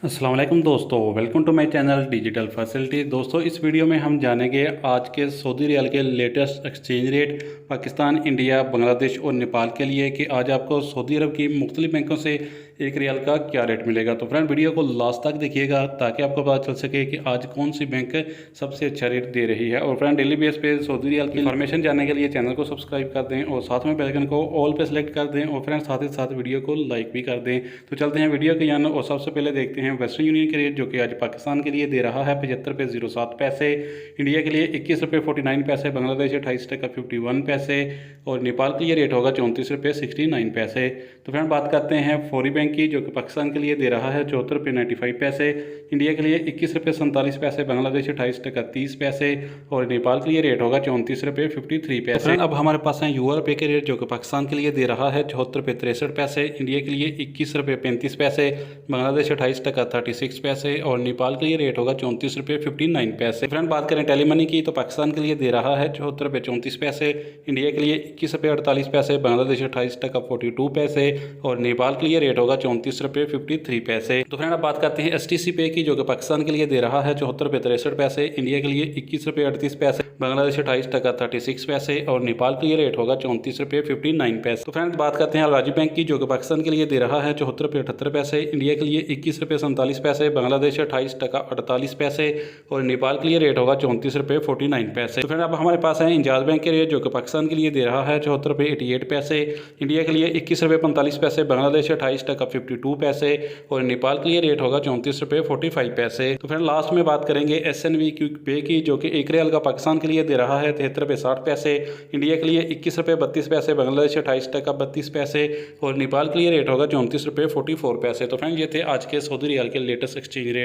अस्सलाम वालेकुम दोस्तों, welcome to my channel digital facility. दोस्तों, इस वीडियो में हम जानेंगे आज के सऊदी रियाल के latest exchange rate Pakistan, India, Bangladesh और नेपाल के लिए कि आज आपको सऊदी अरब की मुख्तलिफ बैंकों से एक रियाल का क्या रेट मिलेगा। तो फ्रेंड, वीडियो को लास्ट तक देखिएगा ताकि आपको पता चल सके कि आज कौन सी बैंक सबसे अच्छा रेट दे रही है। और फ्रेंड, डेली बेस पे सऊदी रियाल की इन्फॉर्मेशन जानने के लिए चैनल को सब्सक्राइब कर दें और साथ में बेल आइकन को ऑल पे सेलेक्ट कर दें और फ्रेंड साथ ही साथ वीडियो को लाइक भी कर दें। तो चलते हैं वीडियो के जान और सबसे पहले देखते हैं वेस्टर्न यूनियन के रेट, जो कि आज पाकिस्तान के लिए दे रहा है 75.07 पैसे, इंडिया के लिए 21 रुपये 49 पैसे, बांग्लादेश 28 टका 51 पैसे और नेपाल के लिए रेट होगा 34 रुपये 69 पैसे। तो फ्रेंड, बात करते हैं फौरी बैंक की, जो कि पाकिस्तान के लिए दे रहा है 74 रुपये 95 पैसे, इंडिया के लिए 21 रुपये 47 पैसे, बांग्लादेश 28 टका 30 पैसे और नेपाल के लिए रेट होगा 34 रुपये 53 पैसे। तो अब हमारे पास है यूआर पे के रेट, जो कि पाकिस्तान के लिए दे रहा है 74 रुपये 63 पैसे, इंडिया के लिए 21 रुपये 35 पैसे, बांग्लादेश 28 टका 36 पैसे और नेपाल के लिए रेट होगा 34 रुपये 59 पैसे। फ्रेंड, बात करें टेली मनी की, तो पाकिस्तान के लिए दे रहा है 74 रुपये 34 पैसे, इंडिया के लिए 21 रुपये 48 पैसे, बांग्लादेश 28 टका 42 पैसे और नेपाल के लिए रेट होगा 34 रुपये 53 पैसे। तो फ्रेंड, अब बात करते हैं एसटीसी पे की, जो कि पाकिस्तान के लिए दे रहा है 74 रुपये 63 पैसे, इंडिया के लिए 21 रुपये 38 पैसे, बांग्लादेश 28 टका 36 पैसे और नेपाल के लिए रेट होगा 34 रुपये 59 पैसे। तो फ्रेंड, बात करते हैं अल-राजी बैंक की, जो कि पाकिस्तान के लिए दे रहा है 74 रुपये 78 पैसे, इंडिया के लिए 21 रुपये 47 पैसे, बांग्लादेश 28 टका 48 पैसे और नेपाल के लिए रेट होगा 34 रुपये 49 पैसे। तो फ्रेंड, अब हमारे पास है इंजाज बैंक के रेट, जो कि पाकिस्तान के लिए दे रहा है 74 रुपये 88 पैसे, इंडिया के लिए 21 रुपये 45 पैसे, बांग्लादेश 28 टका 52 पैसे और नेपाल के लिए रेट होगा 34 रुपये 45 पैसे। तो फ्रेंड, लास्ट में बात करेंगे SNB क्विक पे की, जो कि एक रियाल का पाकिस्तान के लिए दे रहा है 73 रुपये 60 पैसे, इंडिया के लिए 21 रुपये 32 पैसे, बांग्लादेश 28 टका 32 पैसे और नेपाल के लिए रेट होगा 34 रुपये 44 पैसे। तो फ्रेंड, ये थे आज के सऊदी रियाल के लेटेस्ट एक्सचेंज रेट।